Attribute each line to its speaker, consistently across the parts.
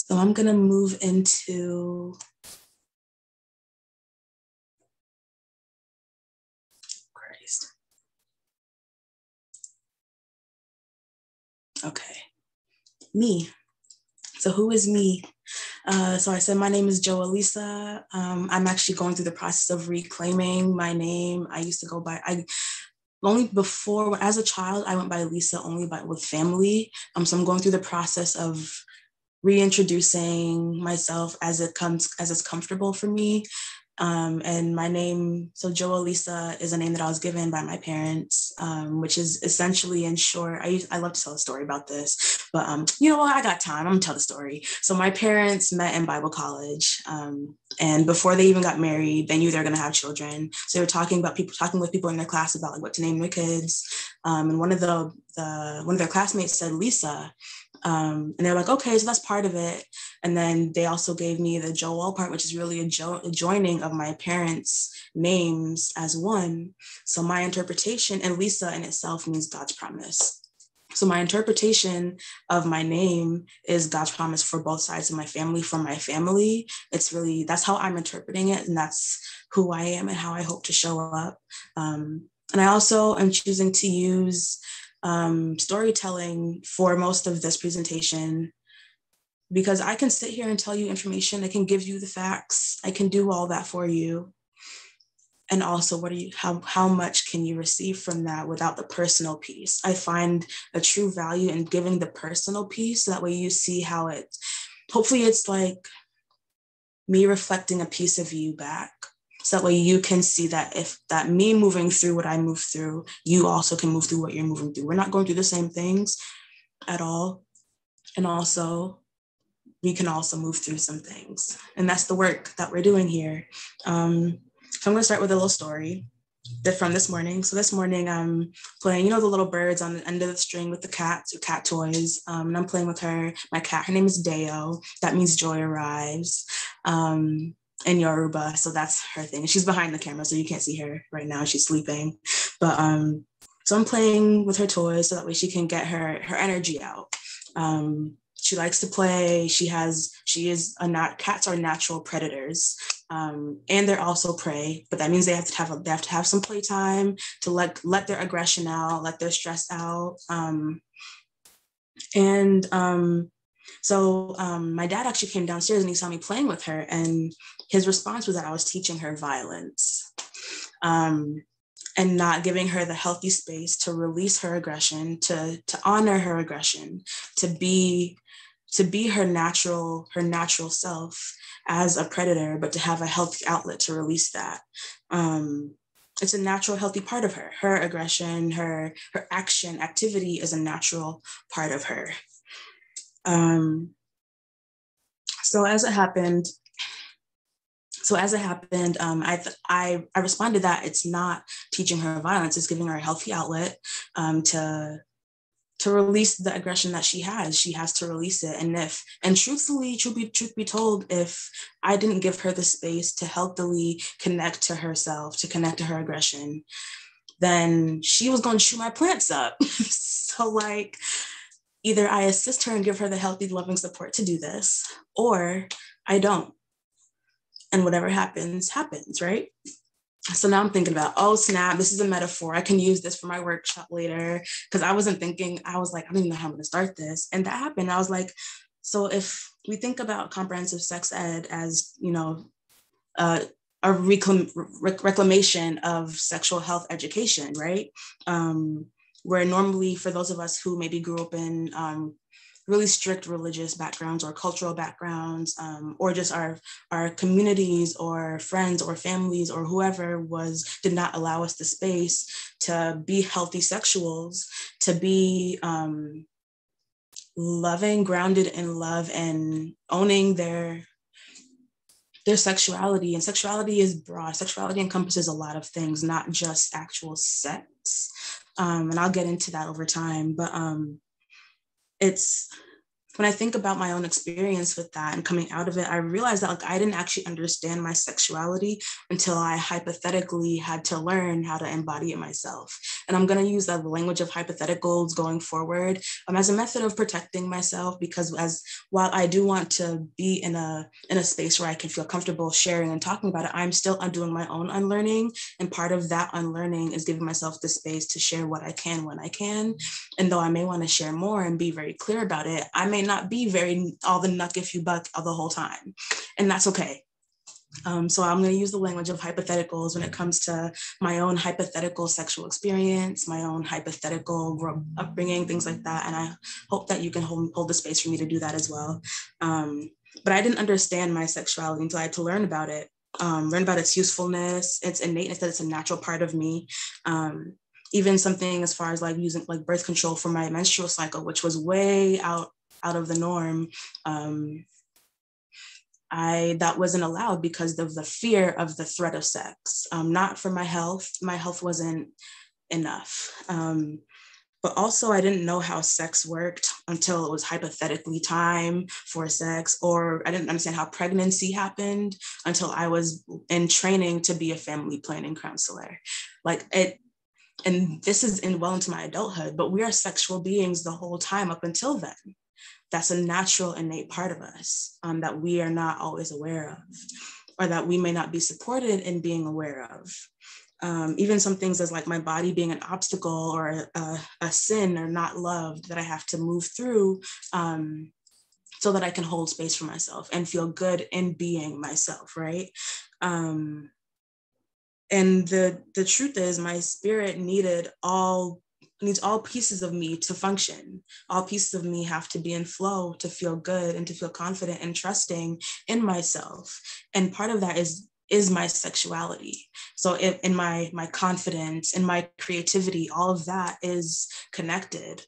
Speaker 1: So I'm gonna move into Christ. Okay, me. So who is me? So I said my name is Jowal-Lisa. I'm actually going through the process of reclaiming my name. I used to go by only before, as a child, I went by Lisa only with family. So I'm going through the process of reintroducing myself as it's comfortable for me. And my name, so Jowal-Lisa is a name that I was given by my parents, which is essentially, in short, I love to tell a story about this, but you know what, I got time, I'm gonna tell the story. So my parents met in Bible college, and before they even got married, they knew they were gonna have children. So they were talking with people in their class about like what to name their kids. And one of their classmates said Lisa. And they're like, okay, so that's part of it. And then they also gave me the Joel part, which is really a joining of my parents' names as one. So my interpretation, and Lisa in itself means God's promise. So my interpretation of my name is God's promise for both sides of my family, for my family. That's how I'm interpreting it. And that's who I am and how I hope to show up. And I also am choosing to use storytelling for most of this presentation, because I can sit here and tell you information. I can give you the facts. I can do all that for you. And also, how much can you receive from that without the personal piece? I find a true value in giving the personal piece. So that way you see how hopefully it's like me reflecting a piece of you back. So that way you can see that if that me moving through what I move through, you also can move through what you're moving through. We're not going through the same things at all. And also, we can also move through some things. And that's the work that we're doing here. So I'm going to start with a little story from this morning. So this morning I'm playing, the little birds on the end of the string with the cats or cat toys. And I'm playing with my cat. Her name is Deo. That means joy arrives. In Yoruba, so that's her thing. She's behind the camera, so you can't see her right now. She's sleeping, but so I'm playing with her toys so that way she can get her energy out. She likes to play. Cats are natural predators, and they're also prey. But that means they have to have some playtime to let their aggression out, let their stress out, So my dad actually came downstairs and he saw me playing with her, and his response was that I was teaching her violence, and not giving her the healthy space to release her aggression, to honor her aggression, to be her natural self as a predator, but to have a healthy outlet to release that. It's a natural, healthy part of her. Her aggression, her activity is a natural part of her. So as it happened, I responded that it's not teaching her violence, it's giving her a healthy outlet to release the aggression that she has. She has to release it. And truth be told, if I didn't give her the space to healthily connect to herself, to connect to her aggression, then she was going to chew my plants up. So like, either I assist her and give her the healthy, loving support to do this, or I don't. And whatever happens, right? So now I'm thinking about, oh snap, this is a metaphor. I can use this for my workshop later. Because I was like, I don't even know how I'm going to start this. And that happened. I was like, so if we think about comprehensive sex ed as, a reclamation of sexual health education, right? Where normally for those of us who maybe grew up in really strict religious backgrounds or cultural backgrounds, or just our communities or friends or families or whoever did not allow us the space to be healthy sexuals, to be loving, grounded in love, and owning their sexuality. And sexuality is broad. Sexuality encompasses a lot of things, not just actual sex. And I'll get into that over time, but it's when I think about my own experience with that and coming out of it, I realized that like I didn't actually understand my sexuality until I hypothetically had to learn how to embody it myself. And I'm going to use the language of hypotheticals going forward as a method of protecting myself, because while I do want to be in a space where I can feel comfortable sharing and talking about it, I'm still undoing my own unlearning. And part of that unlearning is giving myself the space to share what I can when I can. And though I may want to share more and be very clear about it, I may not be very all the nuck if you buck all the whole time. And that's okay. So I'm going to use the language of hypotheticals when it comes to my own hypothetical sexual experience, my own hypothetical upbringing, things like that. And I hope that you can hold the space for me to do that as well. But I didn't understand my sexuality until I had to learn about it, learn about its usefulness, its innateness, that it's a natural part of me. Even something as far as like using like birth control for my menstrual cycle, which was way out of the norm. That wasn't allowed because of the fear of the threat of sex, not for my health. My health wasn't enough. But also I didn't know how sex worked until it was hypothetically time for sex, or I didn't understand how pregnancy happened until I was in training to be a family planning counselor. And this is well into my adulthood, but we are sexual beings the whole time up until then. That's a natural, innate part of us that we are not always aware of, or that we may not be supported in being aware of. Even some things as like my body being an obstacle or a sin or not loved that I have to move through so that I can hold space for myself and feel good in being myself, right? And the truth is my spirit needs all pieces of me to function. All pieces of me have to be in flow to feel good and to feel confident and trusting in myself. And part of that is my sexuality. So in my confidence and my creativity, all of that is connected.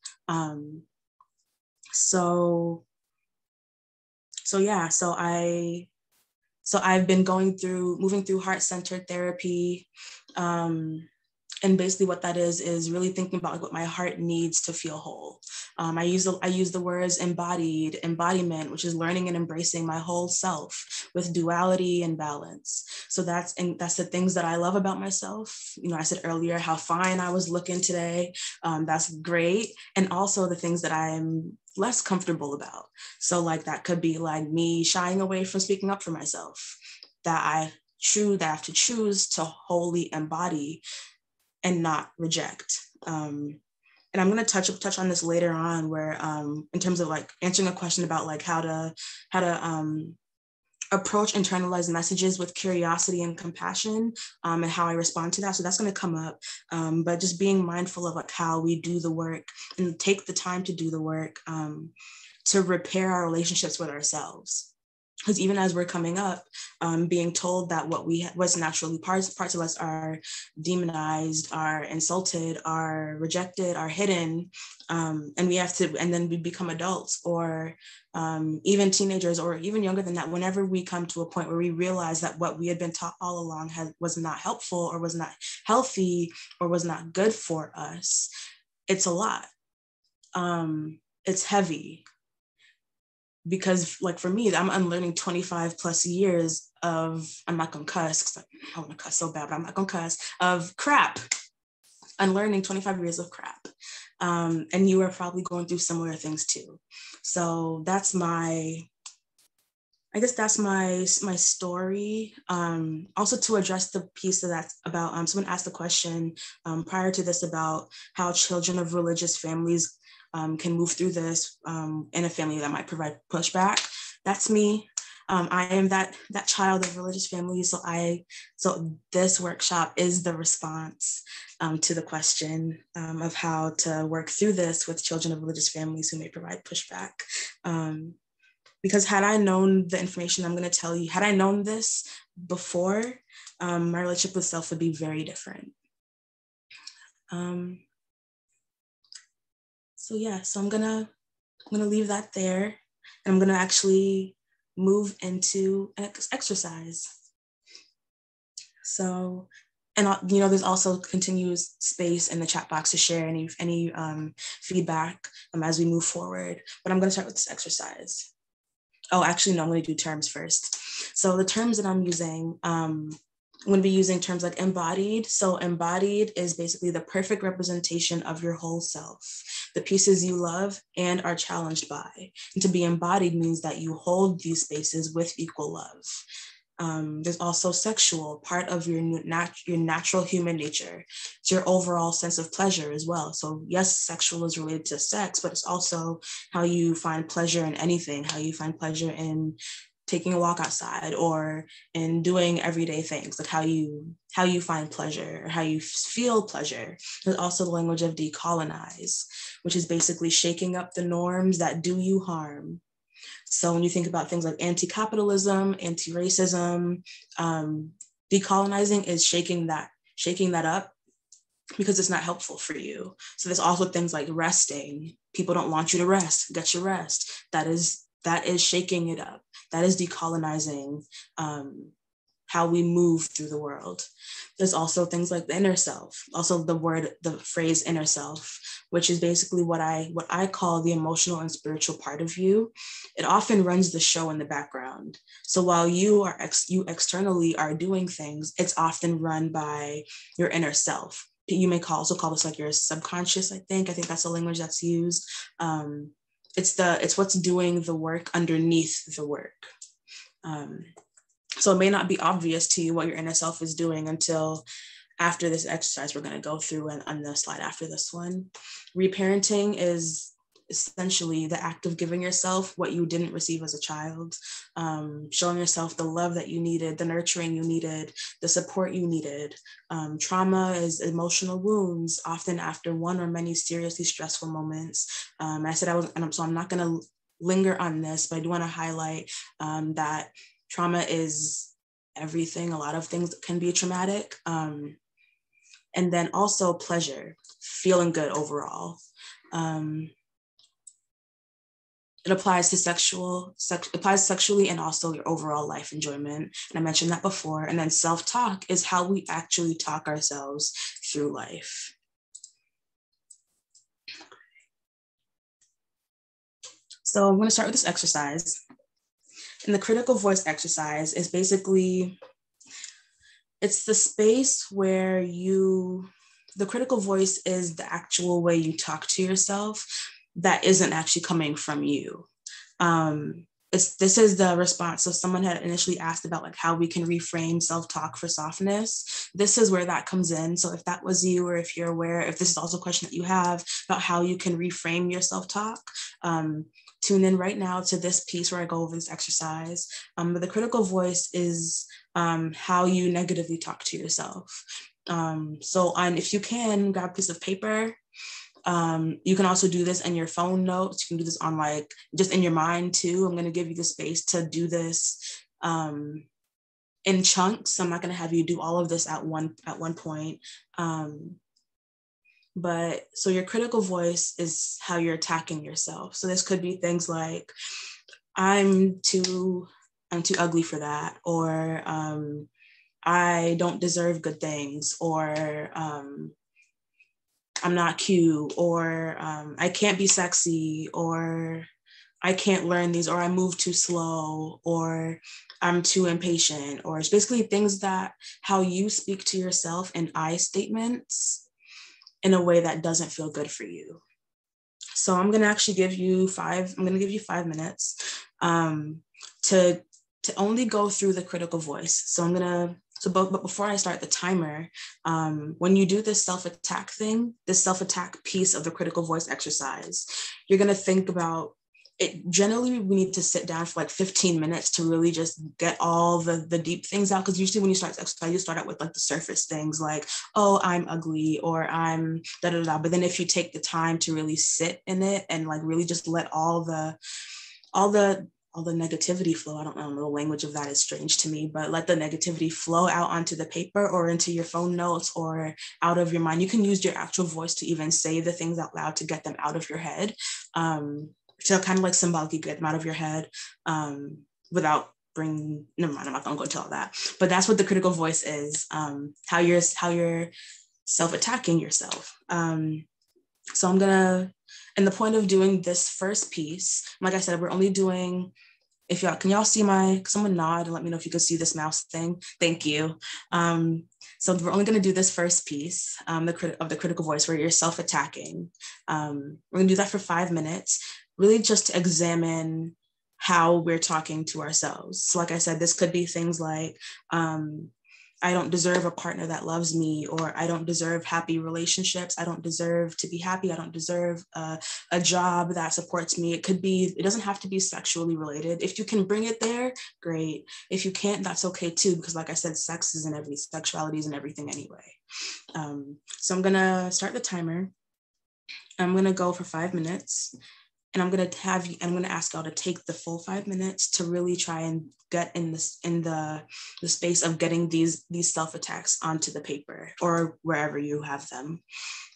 Speaker 1: So I've been moving through heart-centered therapy. And basically what that is really thinking about what my heart needs to feel whole. I use the words embodied embodiment, which is learning and embracing my whole self with duality and balance. So that's the things that I love about myself. You know, I said earlier how fine I was looking today. That's great. And also the things that I'm less comfortable about. So like that could be like me shying away from speaking up for myself, that I have to choose to wholly embody and not reject. And I'm going to touch on this later on, where in terms of like answering a question about like how to approach internalized messages with curiosity and compassion, and how I respond to that. So that's going to come up, but just being mindful of like how we do the work and take the time to do the work to repair our relationships with ourselves. Because even as we're coming up, being told that what's naturally parts of us are demonized, are insulted, are rejected, are hidden, and then we become adults, or even teenagers, or even younger than that. Whenever we come to a point where we realize that what we had been taught all along was not helpful, or was not healthy, or was not good for us, it's a lot. It's heavy. Because like for me, I'm unlearning 25 plus years of, I'm not gonna cuss, because I want to cuss so bad, but I'm not gonna cuss, of crap. Unlearning 25 years of crap. And you are probably going through similar things too. So that's my story. Also to address the piece of that about, someone asked the question prior to this about how children of religious families can move through this in a family that might provide pushback. That's me. I am that child of religious families. So this workshop is the response to the question of how to work through this with children of religious families who may provide pushback. Because had I known the information I'm going to tell you, had I known this before, my relationship with self would be very different. So I'm gonna leave that there, and I'm gonna actually move into an exercise. So And there's also continuous space in the chat box to share any feedback as we move forward. But I'm going to start with this exercise. Oh, actually, no, I'm going to do terms first. So the terms that I'm using, I'm going to be using terms like embodied. So embodied is basically the perfect representation of your whole self, the pieces you love and are challenged by. And to be embodied means that you hold these spaces with equal love. There's also sexual, part of your natural human nature. It's your overall sense of pleasure as well. So yes, sexual is related to sex, but it's also how you find pleasure in anything, how you find pleasure in taking a walk outside or in doing everyday things, like how you find pleasure or how you feel pleasure. There's also the language of decolonize, which is basically shaking up the norms that do you harm. So when you think about things like anti-capitalism, anti-racism, decolonizing is shaking that up because it's not helpful for you. So there's also things like resting. People don't want you to rest. Get your rest. That is shaking it up. That is decolonizing how we move through the world. There's also things like the inner self, also the phrase inner self, which is basically what I call the emotional and spiritual part of you. It often runs the show in the background. So while you externally are doing things, it's often run by your inner self. You may also call this like your subconscious, I think that's the language that's used. It's what's doing the work underneath the work. So it may not be obvious to you what your inner self is doing until after this exercise we're going to go through and on the slide after this one. Reparenting is essentially the act of giving yourself what you didn't receive as a child, showing yourself the love that you needed, the nurturing you needed, the support you needed. Trauma is emotional wounds, often after one or many seriously stressful moments. I'm not going to linger on this, but I do want to highlight that trauma is everything. A lot of things can be traumatic. And then also pleasure, feeling good overall. It applies to sexually and also your overall life enjoyment. And I mentioned that before. And then self-talk is how we actually talk ourselves through life. So I'm going to start with this exercise. And the critical voice exercise is basically, it's the space where the critical voice is the actual way you talk to yourself that isn't actually coming from you. This is the response. So someone had initially asked about like how we can reframe self-talk for softness. This is where that comes in. So if that was you, or if you're aware, if this is also a question that you have about how you can reframe your self-talk, tune in right now to this piece where I go over this exercise. But the critical voice is how you negatively talk to yourself. If you can, grab a piece of paper. You can also do this in your phone notes. You can do this on just in your mind too. I'm going to give you the space to do this in chunks. I'm not going to have you do all of this at one point. But so your critical voice is how you're attacking yourself. So this could be things like, I'm too ugly for that, or I don't deserve good things, or I'm not cute, or I can't be sexy, or I can't learn these, or I move too slow, or I'm too impatient, or it's basically things that how you speak to yourself in I statements in a way that doesn't feel good for you. So I'm going to actually give you 5 minutes to only go through the critical voice. But before I start the timer, when you do this self-attack piece of the critical voice exercise, you're going to think about it. Generally, we need to sit down for like 15 minutes to really just get all the deep things out. Because usually when you start exercise, you start out with like the surface things like, oh, I'm ugly, or I'm da-da-da. But then if you take the time to really sit in it and like really just let all the negativity flow. I don't know, the language of that is strange to me, but let the negativity flow out onto the paper or into your phone notes or out of your mind. You can use your actual voice to even say the things out loud to get them out of your head. To kind of like symbolically get them out of your head without never mind, I'm not gonna go into all that, but that's what the critical voice is, how you're self-attacking yourself. So I'm gonna, and the point of doing this first piece, like I said, we're only doing, if y'all, can y'all see someone nod and let me know if you can see this mouse thing? Thank you. So we're only gonna do this first piece, of the critical voice, where you're self-attacking. We're gonna do that for 5 minutes, really just to examine how we're talking to ourselves. So like I said, this could be things like, I don't deserve a partner that loves me, or I don't deserve happy relationships. I don't deserve to be happy. I don't deserve a job that supports me. It doesn't have to be sexually related. If you can bring it there, great. If you can't, that's okay too, because like I said, sexuality is in everything anyway. So I'm gonna start the timer. I'm gonna go for 5 minutes. And I'm gonna ask y'all to take the full 5 minutes to really try and get in the space of getting these self-attacks onto the paper or wherever you have them.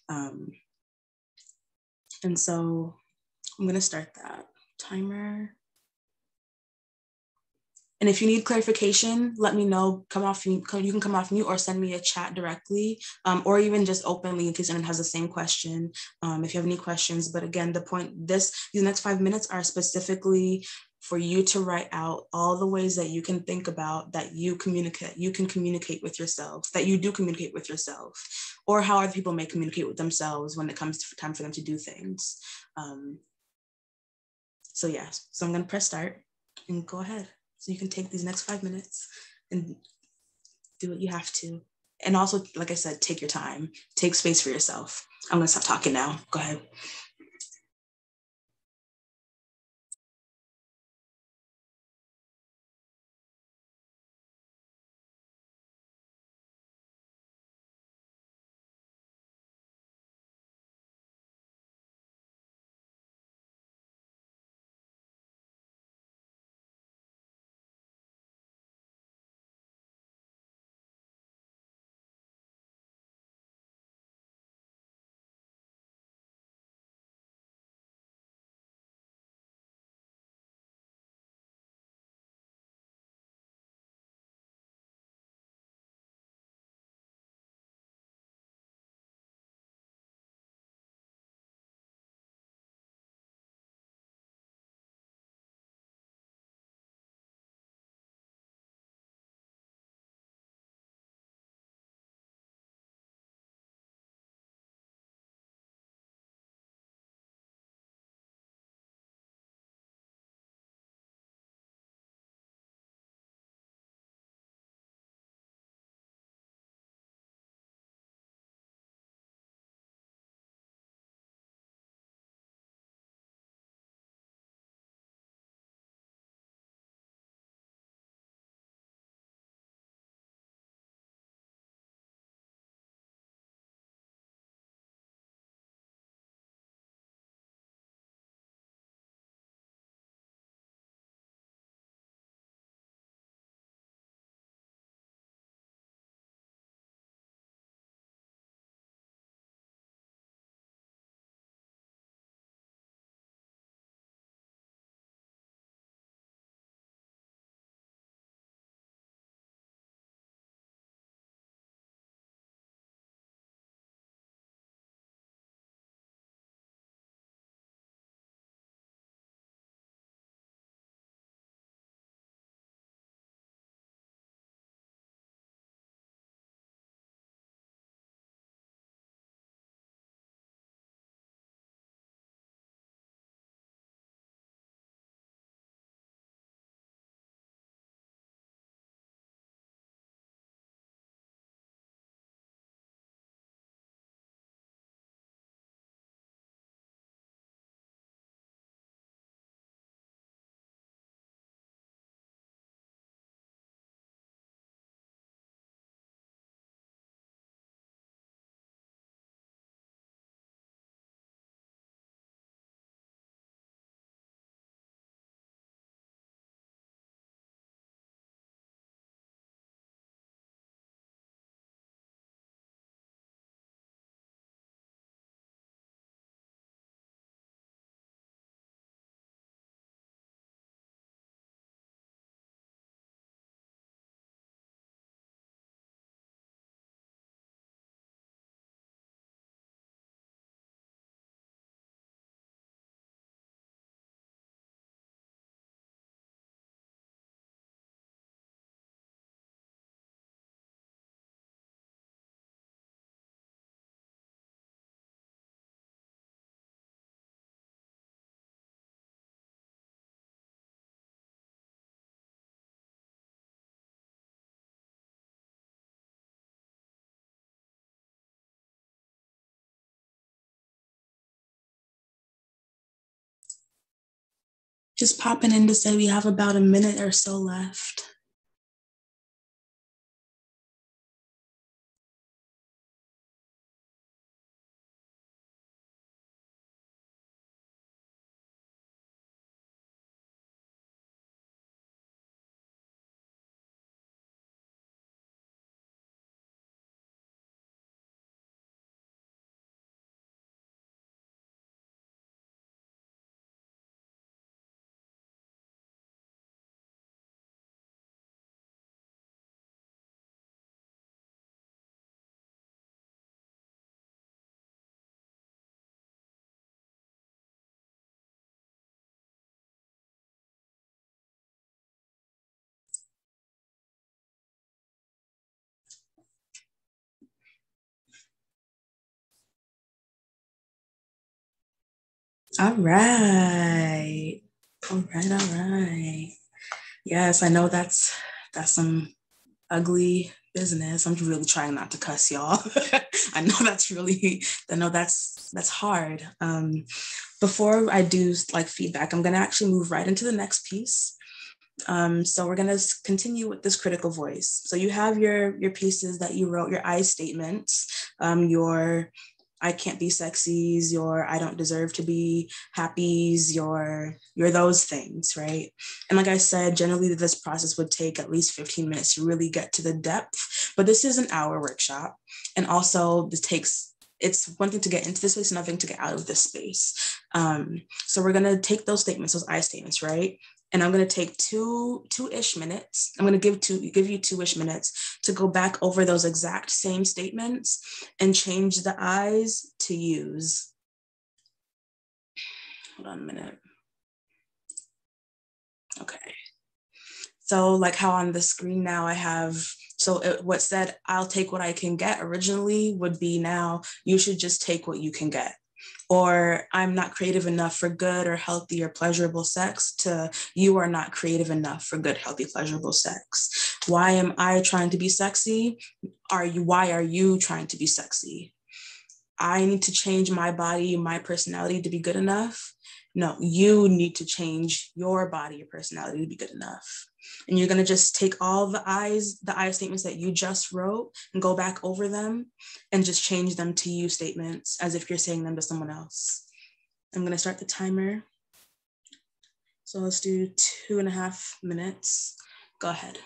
Speaker 1: And so I'm gonna start that timer. And if you need clarification, let me know. You can come off mute or send me a chat directly, or even just openly in case anyone has the same question. If you have any questions, but again, these next 5 minutes are specifically for you to write out all the ways that you can think about that you can communicate with yourself, that you do communicate with yourself, or how other people may communicate with themselves when it comes to time for them to do things. So I'm gonna press start and go ahead. So you can take these next 5 minutes and do what you have to. And also, like I said, take your time, take space for yourself. I'm gonna stop talking now. Go ahead. Just popping in to say we have about a minute or so left. All right. All right. All right. Yes, I know that's some ugly business. I'm really trying not to cuss, y'all. I know that's hard. Before I do like feedback, I'm gonna actually move right into the next piece. So we're gonna continue with this critical voice. So you have your pieces that you wrote, your I statements, your I can't be sexies, your I don't deserve to be happies, your those things, right? And like I said, generally this process would take at least 15 minutes to really get to the depth, but this is an hour workshop. And also it's one thing to get into this space, another thing to get out of this space. So we're gonna take those statements, those I statements, right? And I'm going to take two-ish minutes. I'm going to give you two-ish minutes to go back over those exact same statements and change the I's to U's. Hold on a minute. Okay. So like how on the screen now I have, what said, I'll take what I can get originally would be now, you should just take what you can get. Or I'm not creative enough for good or healthy or pleasurable sex to you are not creative enough for good, healthy, pleasurable sex. Why am I trying to be sexy? Why are you trying to be sexy? I need to change my body, my personality to be good enough. No, you need to change your body, your personality to be good enough. And you're going to just take all the I statements that you just wrote and go back over them and just change them to you statements as if you're saying them to someone else. I'm going to start the timer. So let's do 2.5 minutes. Go ahead.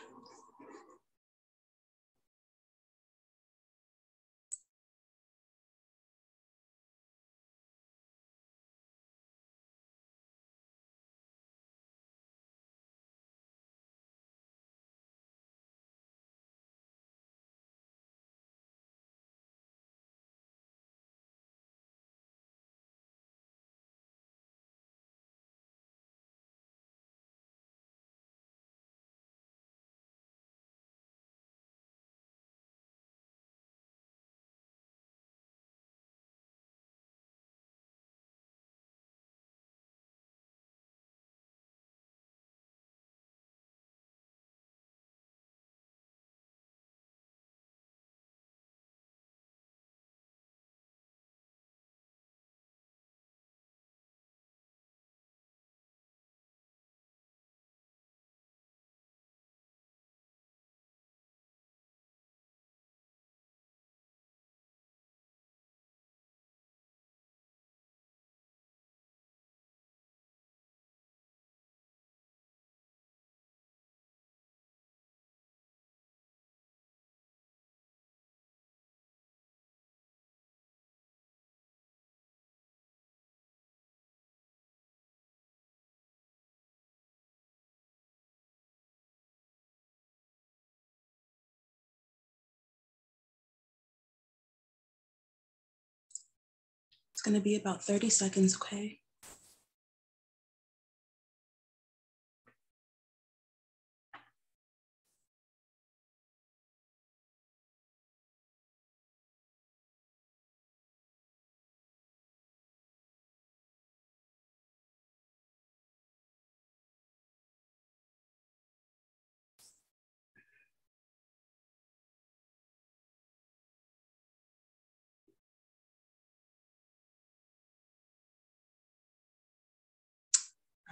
Speaker 1: It's going to be about 30 seconds, okay?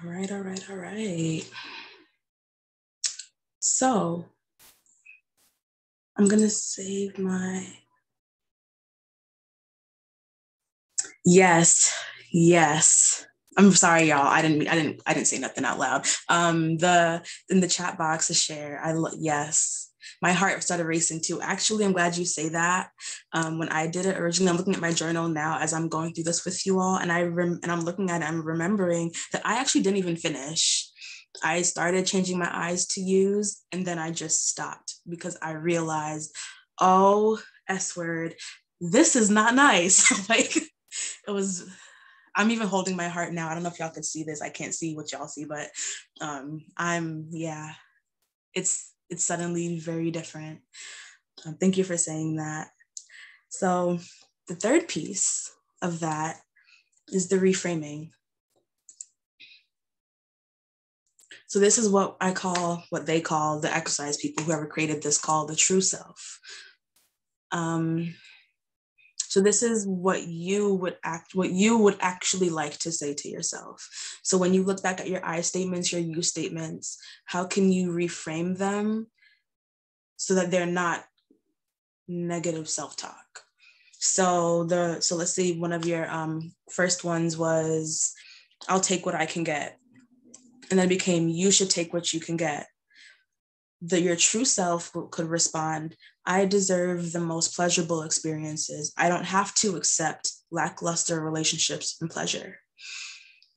Speaker 1: All right, all right, all right. So I'm gonna save my, yes. I'm sorry, y'all. I didn't say nothing out loud. The in the chat box to share. Yes. My heart started racing too. Actually, I'm glad you say that. When I did it originally, I'm looking at my journal now as I'm going through this with you all, and I'm looking at it. I'm remembering that I actually didn't even finish. I started changing my eyes to use, and then I just stopped because I realized, oh, S word, this is not nice. Like it was, I'm even holding my heart now. I don't know if y'all can see this. I can't see what y'all see, but yeah, it's suddenly very different. Thank you for saying that. So the third piece of that is the reframing. So this is what they call the exercise people, whoever created this, call the true self. So this is what you would actually like to say to yourself. So when you look back at your I statements, your you statements, how can you reframe them so that they're not negative self-talk? So let's say one of your first ones was, I'll take what I can get. And then it became, you should take what you can get. Your true self could respond, I deserve the most pleasurable experiences. I don't have to accept lackluster relationships and pleasure.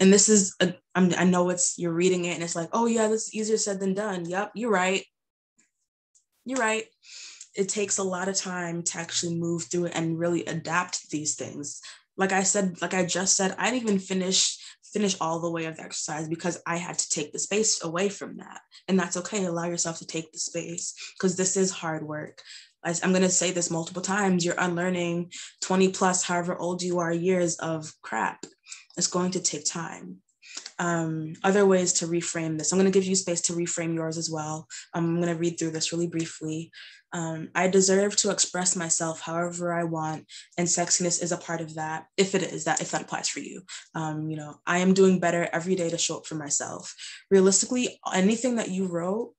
Speaker 1: And this is, I know you're reading it and it's like, oh yeah, this is easier said than done. Yep, you're right. You're right. It takes a lot of time to actually move through it and really adapt these things. Like I just said, I didn't even finish all the way of the exercise because I had to take the space away from that. And that's okay. Allow yourself to take the space because this is hard work. I'm going to say this multiple times. You're unlearning 20 plus, however old you are, years of crap. It's going to take time. Other ways to reframe this. I'm going to give you space to reframe yours as well. I'm going to read through this really briefly. I deserve to express myself however I want, and sexiness is a part of that. If that applies for you, I am doing better every day to show up for myself. Realistically, anything that you wrote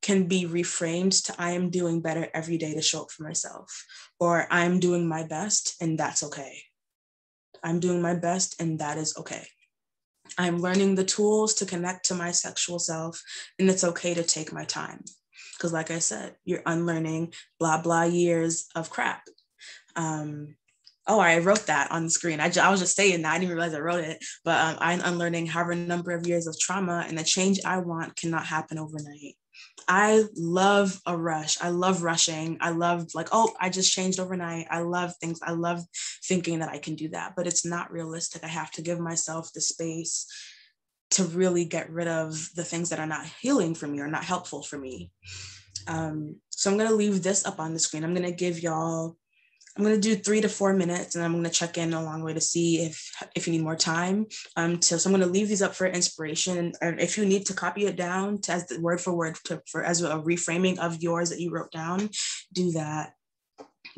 Speaker 1: can be reframed to I am doing better every day to show up for myself, or I'm doing my best and that's okay. I'm doing my best and that is okay. I'm learning the tools to connect to my sexual self, and it's okay to take my time. Because like I said, you're unlearning blah, blah years of crap. I wrote that on the screen. I was just saying that. I didn't realize I wrote it, but I'm unlearning however number of years of trauma, and the change I want cannot happen overnight. I love a rush. I love rushing. I love I just changed overnight. I love things. I love thinking that I can do that, but it's not realistic. I have to give myself the space to really get rid of the things that are not healing for me or not helpful for me. So I'm going to leave this up on the screen. I'm going to do 3 to 4 minutes, and I'm going to check in along the way to see if you need more time. So I'm going to leave these up for inspiration. And if you need to copy it down as the word for word as a reframing of yours that you wrote down, do that.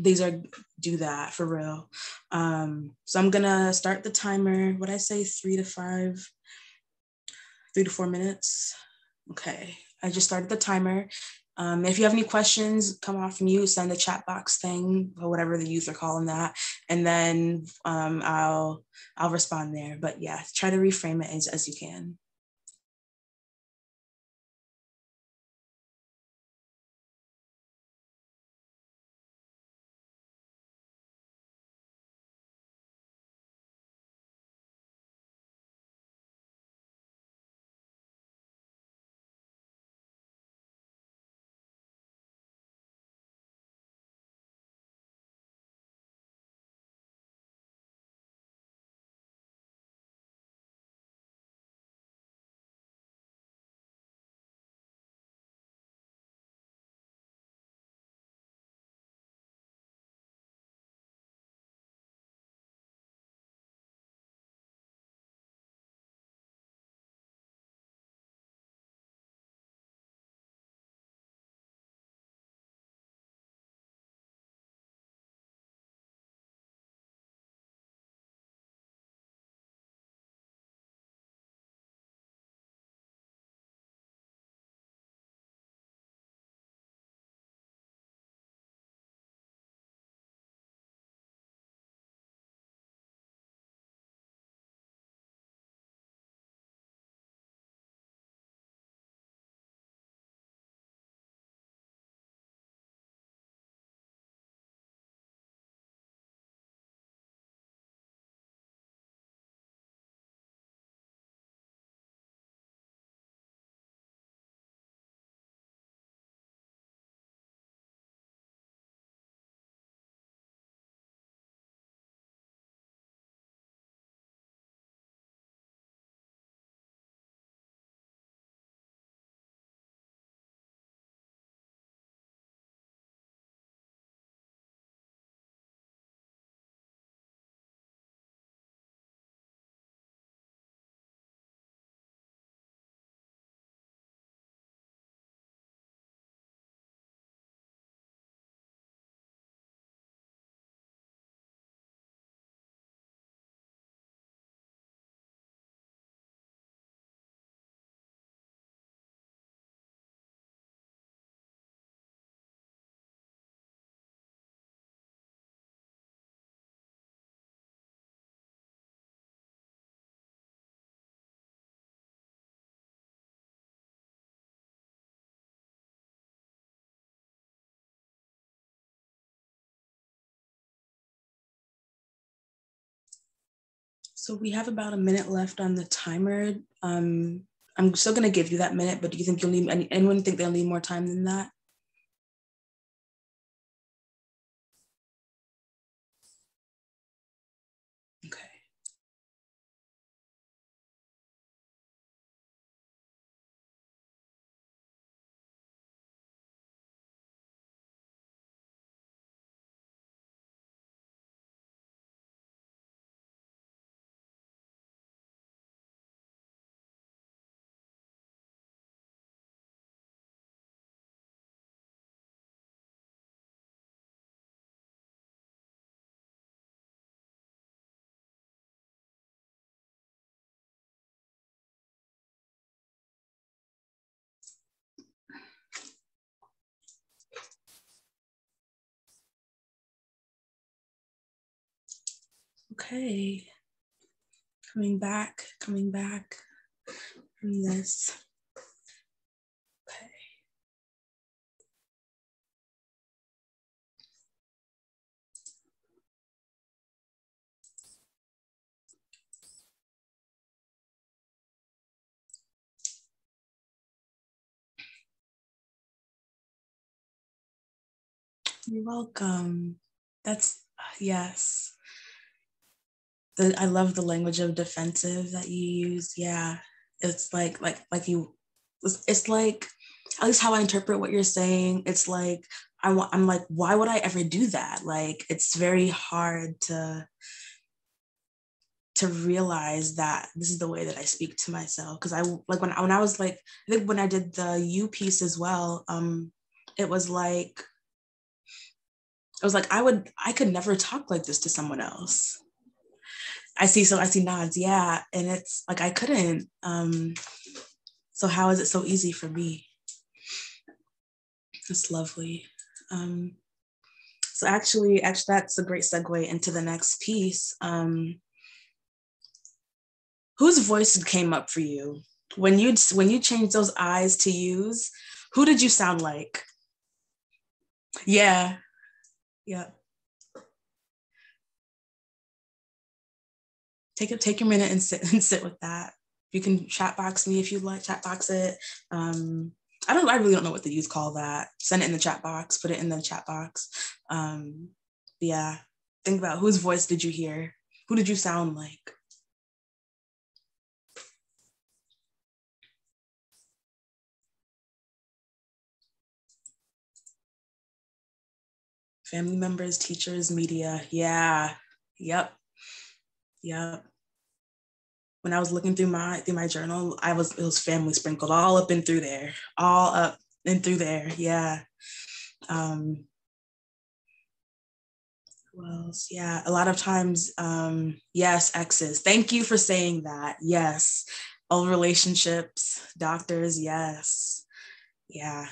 Speaker 1: Do that for real. So I'm going to start the timer. What I say, 3 to 4 minutes. Okay, I just started the timer. If you have any questions, come off mute, send the chat box thing or whatever the youth are calling that, and then I'll respond there. But yeah, try to reframe it as you can. So we have about a minute left on the timer. I'm still going to give you that minute, but do you think you'll need, anyone think they'll need more time than that? Okay. Okay. Coming back from this. Okay. You're welcome. That's, yes. I love the language of defensive that you use. Yeah. It's like it's like, at least how I interpret what you're saying. It's like, I'm like, why would I ever do that? Like, it's very hard to realize that this is the way that I speak to myself. Cause I like when I was like, I think when I did the you piece as well, it was like, I could never talk like this to someone else. I see nods. Yeah. And it's like, I couldn't. So how is it so easy for me? It's lovely. So actually, that's a great segue into the next piece. Whose voice came up for you when you changed those I's to U's? Who did you sound like? Yeah, yeah. Take your minute and sit with that. You can chat box me if you'd like. Chat box it. I really don't know what the youth call that. Send it in the chat box. Put it in the chat box. Yeah. Think about whose voice did you hear? Who did you sound like? Family members, teachers, media. Yeah. Yep. Yep. When I was looking through my journal, it was family sprinkled all up and through there. All up and through there. Yeah. Who else? Yeah. A lot of times, yes, exes. Thank you for saying that. Yes. Old relationships, doctors, yes. Yeah.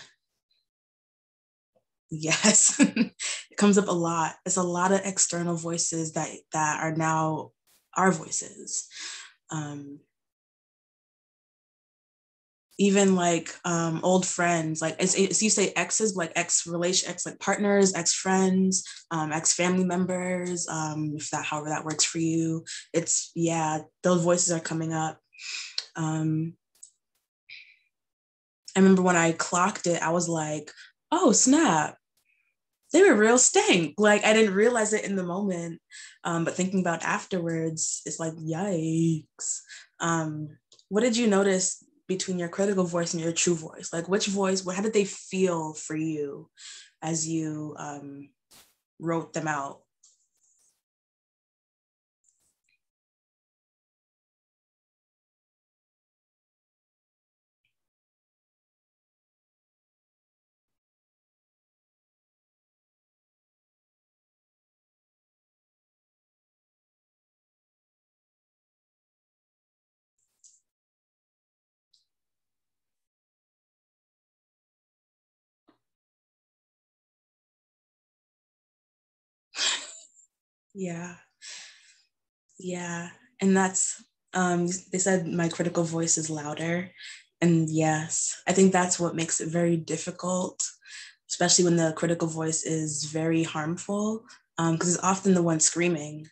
Speaker 1: Yes. It comes up a lot. It's a lot of external voices that are now our voices. Even like old friends, like as you say exes, like ex relation, ex like partners, ex friends, ex family members, if that however that works for you. It's, yeah, those voices are coming up. I remember when I clocked it, I was like, oh snap, they were real stank. Like, I didn't realize it in the moment, but thinking about afterwards, it's like, yikes. What did you notice between your critical voice and your true voice? Like, which voice, how did they feel for you as you wrote them out? Yeah, yeah. And that's, they said my critical voice is louder. And yes, I think that's what makes it very difficult, especially when the critical voice is very harmful, because it's often the one screaming.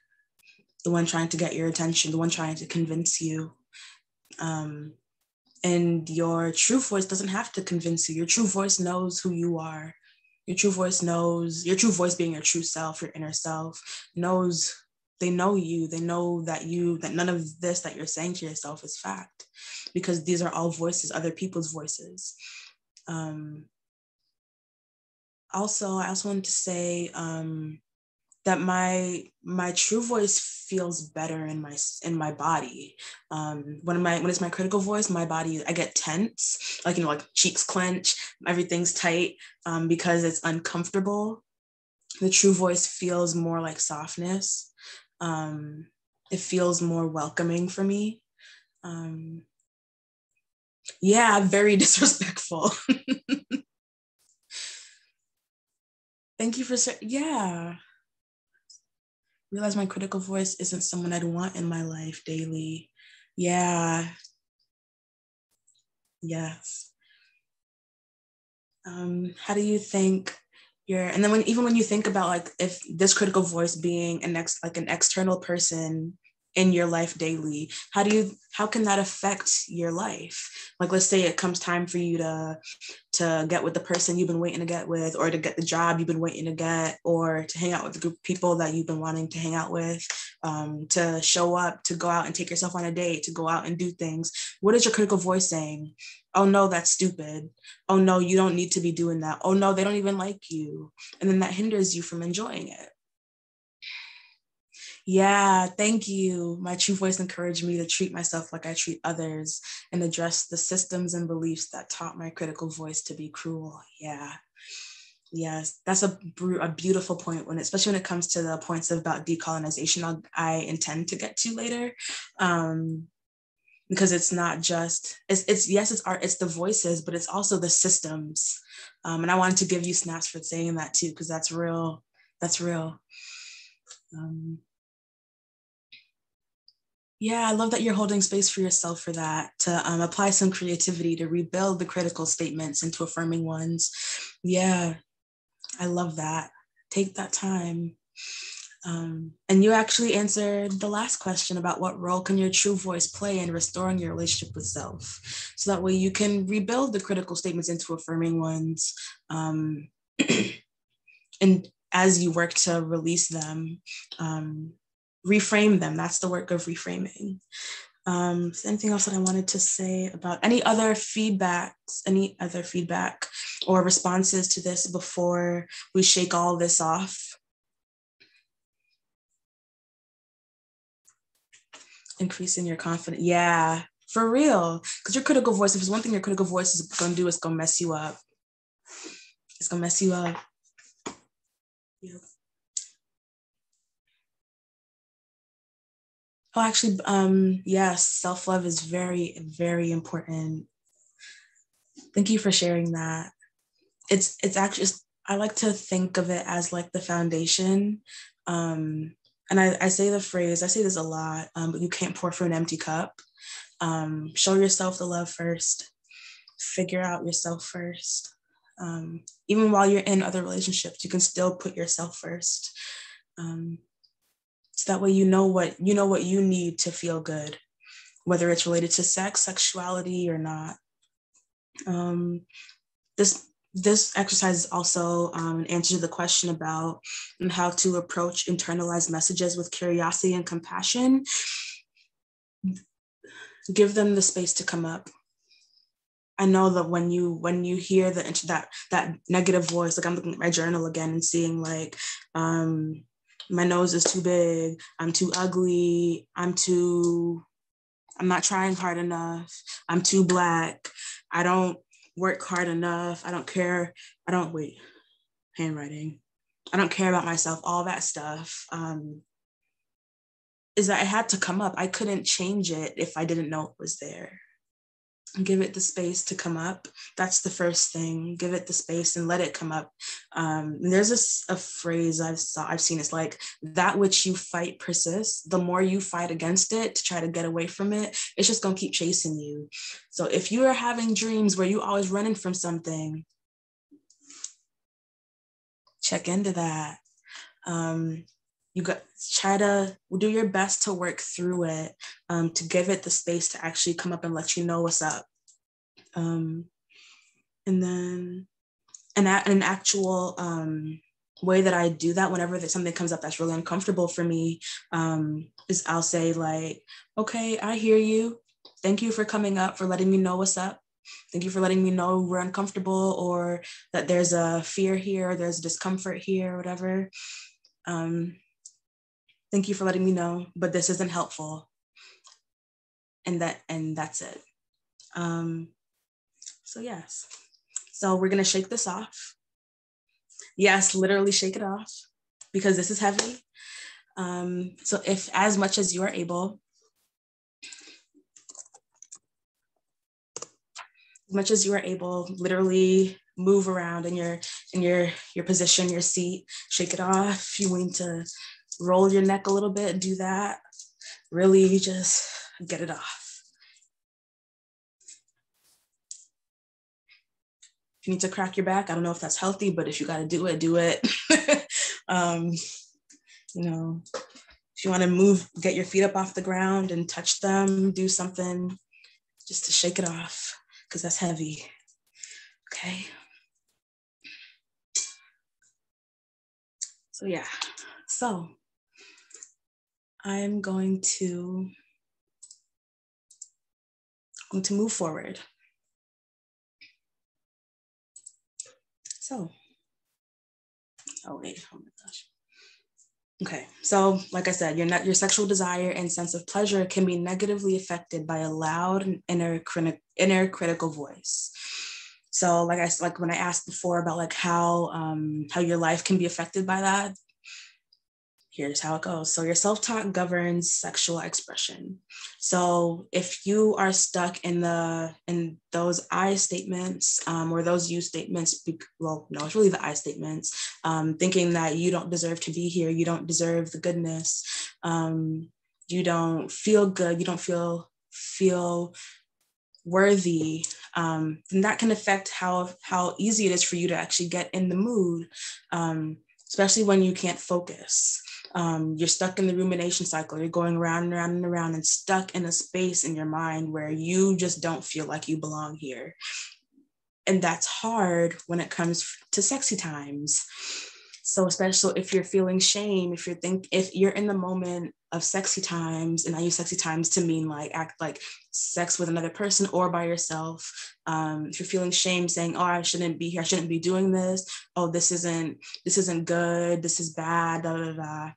Speaker 1: the one trying to get your attention, the one trying to convince you. And your true voice doesn't have to convince you. Your true voice knows who you are. Your true voice knows, your true voice being your true self, your inner self, knows, they know you. They know that that none of this that you're saying to yourself is fact, because these are all voices, other people's voices. Also, I also wanted to say that my true voice feels better in my body. When it's my critical voice, my body, I get tense, like, like cheeks clench, everything's tight, because it's uncomfortable. The true voice feels more like softness. It feels more welcoming for me. Yeah, very disrespectful. Thank you for yeah. Realize my critical voice isn't someone I'd want in my life daily. Yeah. Yes. How do you think and then even when you think about, like, if this critical voice being an external person in your life daily, how can that affect your life? Like, let's say it comes time for you to get with the person you've been waiting to get with, or to get the job you've been waiting to get, or to hang out with the group of people that you've been wanting to hang out with, to show up, to go out and take yourself on a date, to go out and do things. What is your critical voice saying? Oh no, that's stupid. Oh no, you don't need to be doing that. Oh no, they don't even like you. And then that hinders you from enjoying it. Yeah, thank you. My true voice encouraged me to treat myself like I treat others, and address the systems and beliefs that taught my critical voice to be cruel. Yeah. Yes, that's a beautiful point, especially when it comes to the points about decolonization I intend to get to later. Because it's not just, it's yes, it's art, it's the voices, but it's also the systems. And I wanted to give you snaps for saying that too, because that's real. That's real. Yeah, I love that you're holding space for yourself for that, to apply some creativity to rebuild the critical statements into affirming ones. Yeah, I love that. Take that time. And you actually answered the last question about what role can your true voice play in restoring your relationship with self. So that way you can rebuild the critical statements into affirming ones. And as you work to release them, reframe them. That's the work of reframing. Is there anything else that I wanted to say about any other feedback or responses to this before we shake all this off? Increasing your confidence. Yeah, for real. Because your critical voice, if there's one thing your critical voice is going to do, it's going to mess you up. It's going to mess you up. Yeah. Oh, actually, yes, self-love is very, very important. Thank you for sharing that. It's actually, I like to think of it as like the foundation. And I say this a lot, but you can't pour from an empty cup. Show yourself the love first. Figure out yourself first. Even while you're in other relationships, you can still put yourself first. So that way you know what you need to feel good, whether it's related to sex, sexuality, or not. This exercise is also an answer to the question about how to approach internalized messages with curiosity and compassion. Give them the space to come up. I know that when you hear that negative voice, like I'm looking at my journal again and seeing like, my nose is too big, I'm too ugly, I'm not trying hard enough, I'm too Black, I don't work hard enough, I don't care, handwriting, I don't care about myself, all that stuff, is that it had to come up. I couldn't change it if I didn't know it was there. Give it the space to come up. That's the first thing. Give it the space and let it come up. There's a phrase I've seen. It's like, that which you fight persists. The more you fight against it to try to get away from it, it's just gonna keep chasing you. So if you are having dreams where you always running from something, check into that. try to do your best to work through it, to give it the space to actually come up and let you know what's up. And then an actual way that I do that whenever something comes up that's really uncomfortable for me, is I'll say like, okay, I hear you. Thank you for coming up, for letting me know what's up. Thank you for letting me know we're uncomfortable, or that there's a fear here, or there's a discomfort here, or whatever. Thank you for letting me know, but this isn't helpful. And that's it. So yes. So we're gonna shake this off. Yes, literally shake it off, because this is heavy. So if, as much as you are able, literally move around in your position, your seat, shake it off. If you want to roll your neck a little bit, do that. Really just get it off. If you need to crack your back, I don't know if that's healthy, but if you got to do it, do it. You know, if you want to move, get your feet up off the ground and touch them, do something just to shake it off, because that's heavy. Okay. So yeah, so I'm going to move forward. So, oh wait, oh my gosh. Okay, so like I said, your sexual desire and sense of pleasure can be negatively affected by a loud inner critical voice. So like when I asked before about like how your life can be affected by that, here's how it goes. So your self-talk governs sexual expression. So if you are stuck in those I statements, or those you statements, well, no, it's really the I statements, thinking that you don't deserve to be here, you don't deserve the goodness, you don't feel good, you don't feel worthy, then that can affect how easy it is for you to actually get in the mood, especially when you can't focus. You're stuck in the rumination cycle. You're going around and around and around and stuck in a space in your mind where you just don't feel like you belong here. And that's hard when it comes to sexy times. So especially if you're feeling shame, if you're in the moment of sexy times, and I use sexy times to mean like act like sex with another person or by yourself. If you're feeling shame, saying, "Oh, I shouldn't be here. I shouldn't be doing this. Oh, this isn't good. This is bad." Da da da.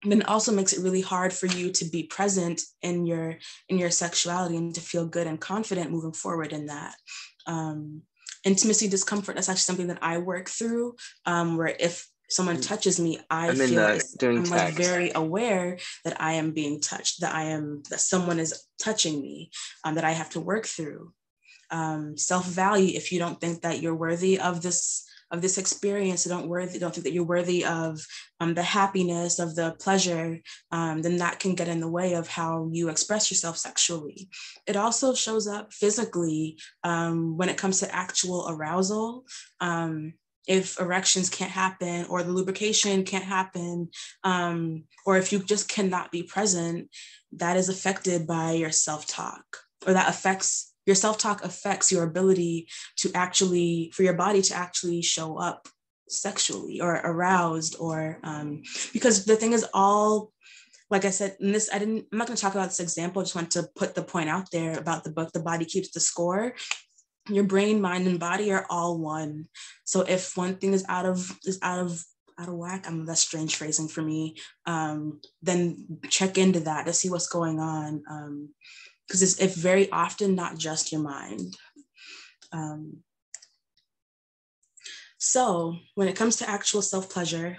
Speaker 1: Then it also makes it really hard for you to be present in your sexuality and to feel good and confident moving forward in that. Intimacy discomfort, that's actually something that I work through, where if someone touches me, I'm like very aware that I am being touched, that someone is touching me, that I have to work through. Self-value, if you don't think that you're worthy of this experience, don't think that you're worthy of the happiness, of the pleasure, then that can get in the way of how you express yourself sexually. It also shows up physically when it comes to actual arousal. If erections can't happen, or the lubrication can't happen, or if you just cannot be present, that is affected by your self-talk, or your self-talk affects your ability to actually, for your body to actually show up sexually or aroused, or because the thing is, all, like I said, I'm not going to talk about this example, I just want to put the point out there about the book, The Body Keeps the Score. Your brain, mind, and body are all one. So if one thing is out of whack, that's strange phrasing for me, then check into that to see what's going on. Because it's very often not just your mind. So when it comes to actual self-pleasure,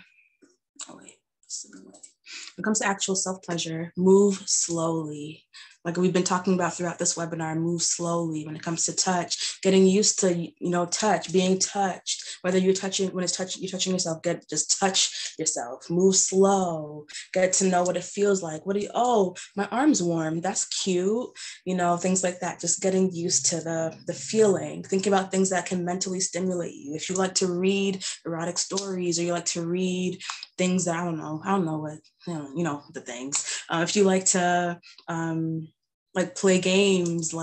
Speaker 1: move slowly. Like we've been talking about throughout this webinar, move slowly when it comes to touch, getting used to, touch, being touched, Whether you're touching, when it's touching, you're touching yourself, just touch yourself, move slow, get to know what it feels like. Oh, my arm's warm, that's cute. Things like that, just getting used to the feeling. Thinking about things that can mentally stimulate you. If you like to read erotic stories, or you like to read things that, I don't know what, the things. If you like to, play games,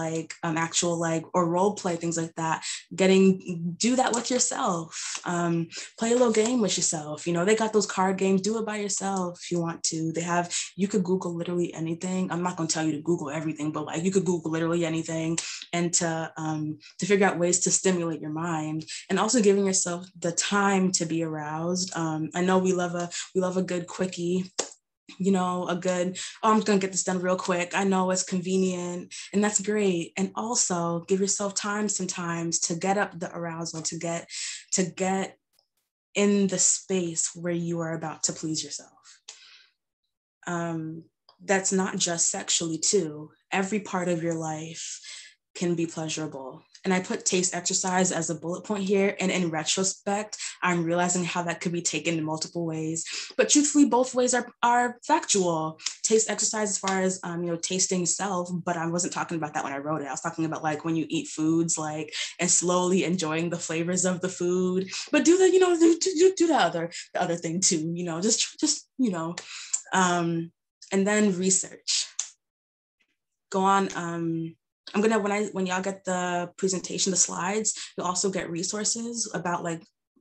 Speaker 1: actual or role play, things like that, do that with yourself. Play a little game with yourself. They got those card games, do it by yourself if you want to. You could Google literally anything. I'm not going to tell you to Google everything, but you could Google literally anything, and to figure out ways to stimulate your mind, and also giving yourself the time to be aroused. I know we love a good quickie, I'm just going to get this done real quick. I know it's convenient, and that's great. And also give yourself time sometimes to get up the arousal, to get in the space where you are about to please yourself. That's not just sexually too. Every part of your life can be pleasurable. And I put taste exercise as a bullet point here. And in retrospect, I'm realizing how that could be taken in multiple ways. But truthfully, both ways are factual. Taste exercise as far as, tasting self, but I wasn't talking about that when I wrote it. I was talking about when you eat foods, and slowly enjoying the flavors of the food, but do the other thing too, and then research. Go on, I'm gonna, when y'all get the presentation, the slides, you'll also get resources about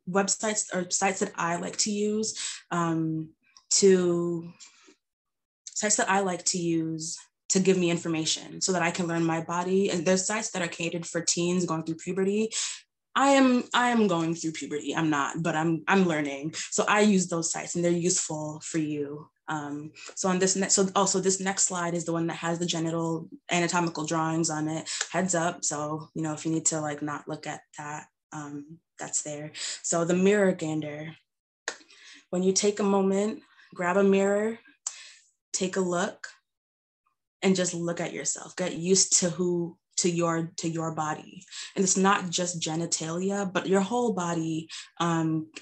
Speaker 1: websites or sites that I like to use, to give me information so that I can learn my body. And there's sites that are catered for teens going through puberty. I am going through puberty. I'm not, but I'm learning. So I use those sites, and they're useful for you. So on this next, this next slide is the one that has the genital anatomical drawings on it. Heads up. So, if you need to not look at that, that's there. So the mirror gander. When you take a moment, grab a mirror, take a look, and just look at yourself. Get used to your body. And it's not just genitalia, but your whole body,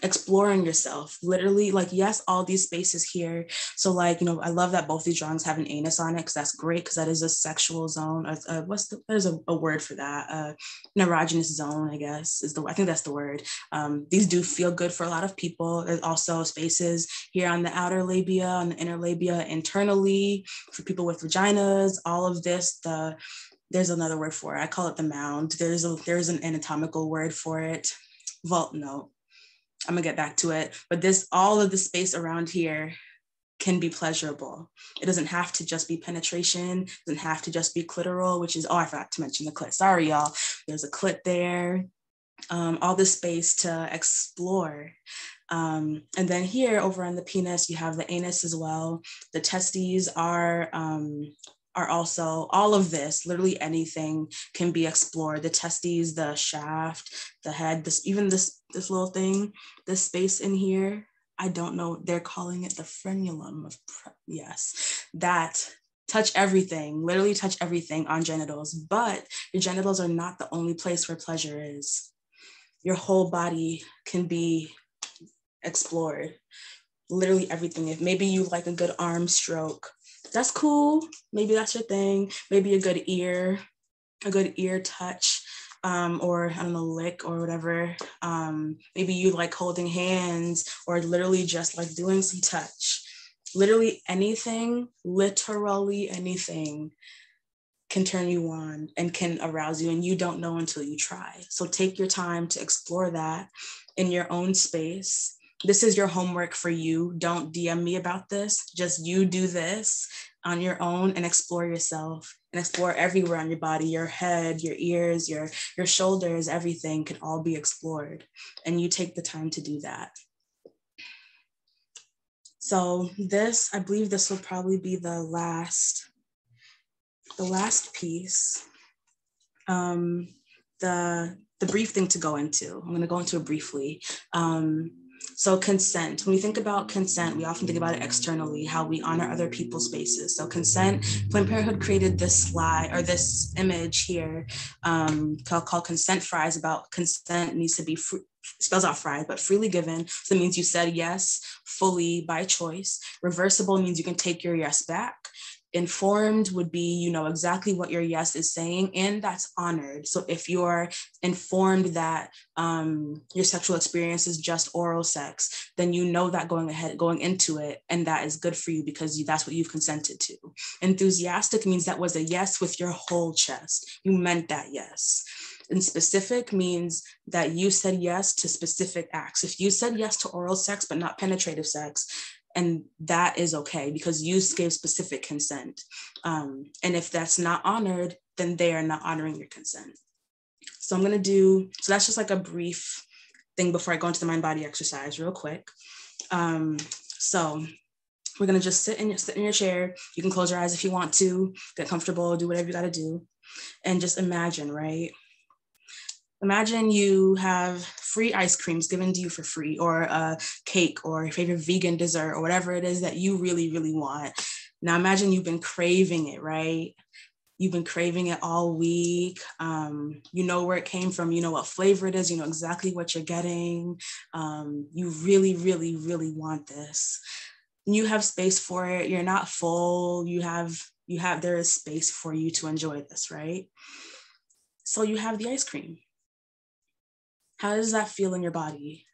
Speaker 1: exploring yourself, literally, yes, all these spaces here. So I love that both these drawings have an anus on it, because that's great, because that is a sexual zone. There's a word for that, an erogenous zone, I guess, I think that's the word. These do feel good for a lot of people. There's also spaces here on the outer labia, on the inner labia, internally, for people with vaginas, all of this, there's another word for it. I call it the mound. There's an anatomical word for it. Well, no, I'm gonna get back to it. But all of the space around here can be pleasurable. It doesn't have to just be penetration. It doesn't have to just be clitoral, which is, I forgot to mention the clit. Sorry, y'all. There's a clit there. All this space to explore. And then here over on the penis, you have the anus as well. The testes are also, all of this, literally anything can be explored. The testes, the shaft, the head, even this little thing, this space in here, I don't know, they're calling it the frenulum yes, that. Touch everything, literally touch everything on genitals, but your genitals are not the only place where pleasure is. Your whole body can be explored, literally everything. If maybe you like a good arm stroke, that's cool. Maybe that's your thing. Maybe a good ear touch, or I don't know, lick or whatever. Maybe you like holding hands, or literally just doing some touch. Literally anything can turn you on and can arouse you, and you don't know until you try. So take your time to explore that in your own space. This is your homework for you. Don't DM me about this. Just you do this on your own and explore yourself, and explore everywhere on your body, your head, your ears, your shoulders, everything can all be explored. And you take the time to do that. So I believe this will probably be the last piece. The brief thing to go into. I'm going to go into it briefly. So consent. When we think about consent, we often think about it externally, how we honor other people's spaces. So consent, Planned Parenthood created this slide, or this image here, called Consent Fries, about consent needs to be spells out fried, but freely given. So it means you said yes fully by choice. Reversible means you can take your yes back. Informed would be, you know exactly what your yes is saying, and that's honored. So if you're informed that your sexual experience is just oral sex, then you know that going into it, and that is good for you because that's what you've consented to. Enthusiastic means that was a yes with your whole chest. You meant that yes. And specific means that you said yes to specific acts. If you said yes to oral sex, but not penetrative sex, and that is okay because you gave specific consent. And if that's not honored, then they are not honoring your consent. So I'm gonna so that's just like a brief thing before I go into the mind body exercise real quick. So we're gonna just sit in your chair. You can close your eyes if you want to, get comfortable, do whatever you gotta do. And just imagine, right? Imagine you have free ice creams given to you for free, or a cake, or your favorite vegan dessert, or whatever it is that you really, really want. Now imagine you've been craving it, right? You've been craving it all week. You know where it came from. You know what flavor it is. You know exactly what you're getting. You really, really, really want this. You have space for it. You're not full. There is space for you to enjoy this, right? So you have the ice cream. How does that feel in your body?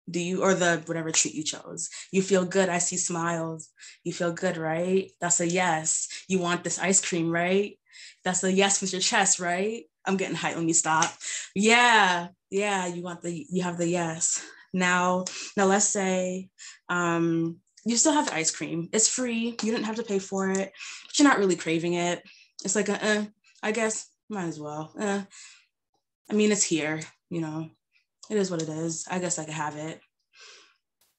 Speaker 1: Or the whatever treat you chose? You feel good. I see smiles. You feel good, right? That's a yes. You want this ice cream, right? That's a yes with your chest, right? I'm getting hyped. Let me stop. Yeah. You have the yes. Now let's say you still have the ice cream. It's free. You didn't have to pay for it, but you're not really craving it. It's like I guess might as well. I mean, it's here, you know. It is what it is. I guess I could have it.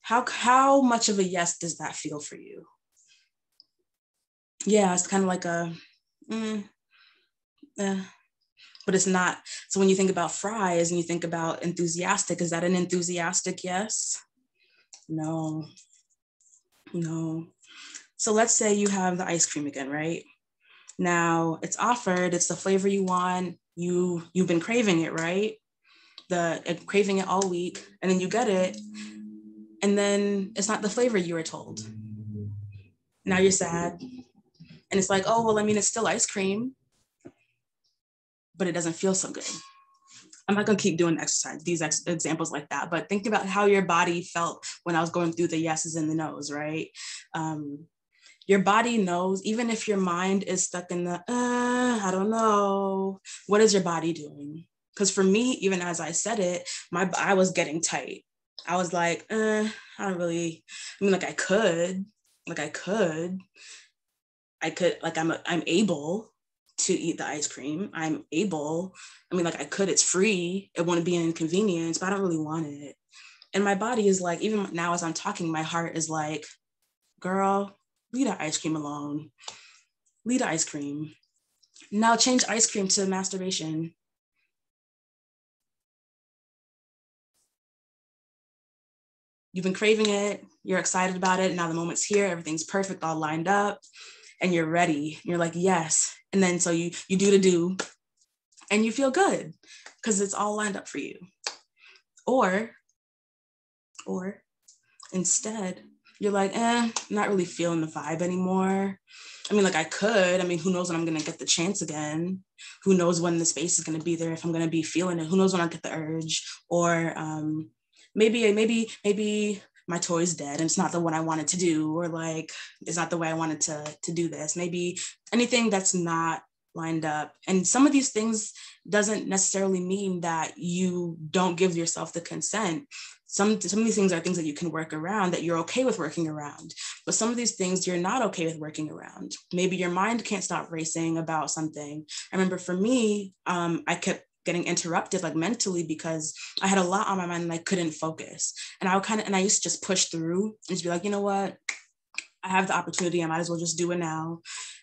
Speaker 1: How much of a yes does that feel for you? Yeah, it's kind of like but it's not. So when you think about fries and you think about enthusiastic, is that an enthusiastic yes? No. So let's say you have the ice cream again, right? Now it's offered, it's the flavor you want. You've been craving it, right? Craving it all week, and then you get it, and then it's not the flavor you were told. Now you're sad, and it's like, oh well, I mean, it's still ice cream, but it doesn't feel so good. I'm not gonna keep doing these examples like that, but think about how your body felt when I was going through the yeses and the nos, right? Your body knows, even if your mind is stuck in the I don't know. What is your body doing? Because for me, even as I said it, I was getting tight. I was like, I don't really. I mean, I could, I'm able to eat the ice cream. I'm able. I mean, I could. It's free. It wouldn't be an inconvenience, but I don't really want it. And my body is like, even now as I'm talking, my heart is like, girl, leave that ice cream alone. Leave the ice cream. Now change ice cream to masturbation. You've been craving it. You're excited about it. Now the moment's here. Everything's perfect, all lined up, and you're ready. You're like, yes. And then so you do the do, and you feel good because it's all lined up for you. Or instead, you're like, not really feeling the vibe anymore. I mean, I could. I mean, who knows when I'm going to get the chance again? Who knows when the space is going to be there, if I'm going to be feeling it? Who knows when I'll get the urge? Or maybe my toy's dead and it's not the one I wanted to do, or it's not the way I wanted to do this. Maybe anything that's not lined up. And some of these things doesn't necessarily mean that you don't give yourself the consent. Some of these things are things that you can work around, that you're okay with working around. But some of these things you're not okay with working around. Maybe your mind can't stop racing about something. I remember for me, I kept getting interrupted mentally because I had a lot on my mind and I couldn't focus. And I used to just push through and just be like, you know what? I have the opportunity. I might as well just do it now.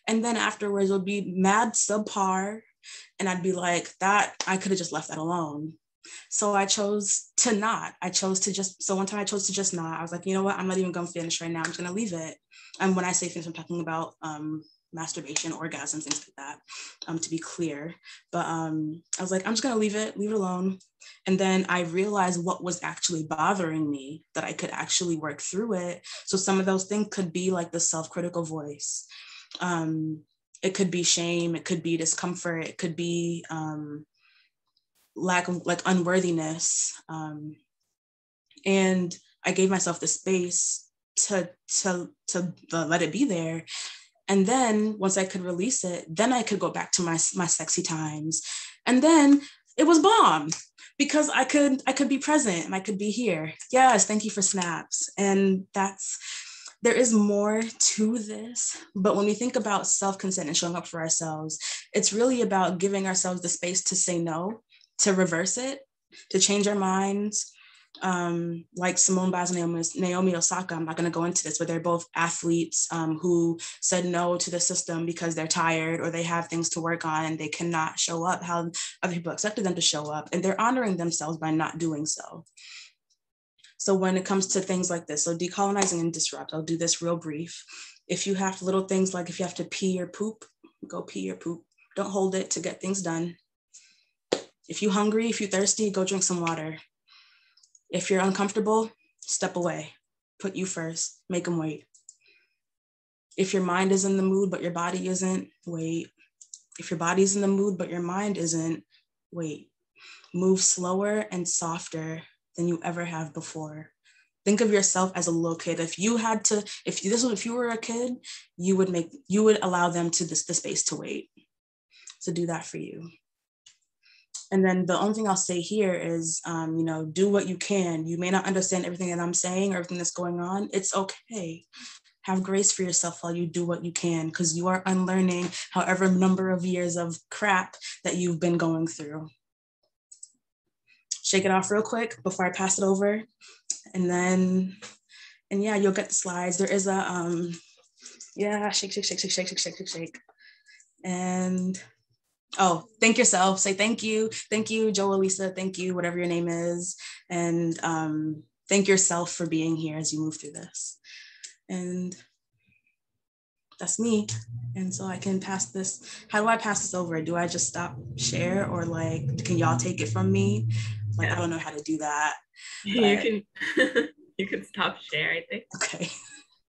Speaker 1: And then afterwards, it would be mad subpar. And I'd be like, that I could have just left that alone. So I chose to not. So one time I chose to just not. I was like, you know what? I'm not even going to finish right now. I'm just going to leave it. And when I say finish, I'm talking about masturbation, orgasms, things like that, to be clear. But I was like, I'm just gonna leave it alone. And then I realized what was actually bothering me, that I could actually work through it. So some of those things could be like the self-critical voice. It could be shame, it could be discomfort, it could be lack of like unworthiness. And I gave myself the space to let it be there. And then once I could release it, then I could go back to my sexy times. And then it was bomb, because I could be present and I could be here. Yes, thank you for snaps. And there is more to this, but when we think about self-consent and showing up for ourselves, it's really about giving ourselves the space to say no, to reverse it, to change our minds. Like Simone Biles and Naomi Osaka, I'm not going to go into this, but they're both athletes who said no to the system because they're tired or they have things to work on and they cannot show up how other people expected them to show up, and they're honoring themselves by not doing so. So when it comes to things like this, so decolonizing and disrupt, I'll do this real brief. If you have little things like if you have to pee or poop, go pee or poop. Don't hold it to get things done. If you're hungry, if you're thirsty, go drink some water. If you're uncomfortable, step away. Put you first, make them wait. If your mind is in the mood, but your body isn't, wait. If your body's in the mood, but your mind isn't, wait. Move slower and softer than you ever have before. Think of yourself as a little kid. If you were a kid, you would allow them to the space to wait. So do that for you. And then the only thing I'll say here is, do what you can. You may not understand everything that I'm saying or everything that's going on. It's okay. Have grace for yourself while you do what you can, because you are unlearning however number of years of crap that you've been going through. Shake it off real quick before I pass it over. And yeah, you'll get the slides. There is a, shake. And thank yourself. Say thank you, Jowal-Lisa. Thank you, whatever your name is, and thank yourself for being here as you move through this. And that's me. And so I can pass this. How do I pass this over? Do I just stop share, or like, can y'all take it from me? Like, yeah. I don't know how to do that.
Speaker 2: You can stop share, I think.
Speaker 1: Okay.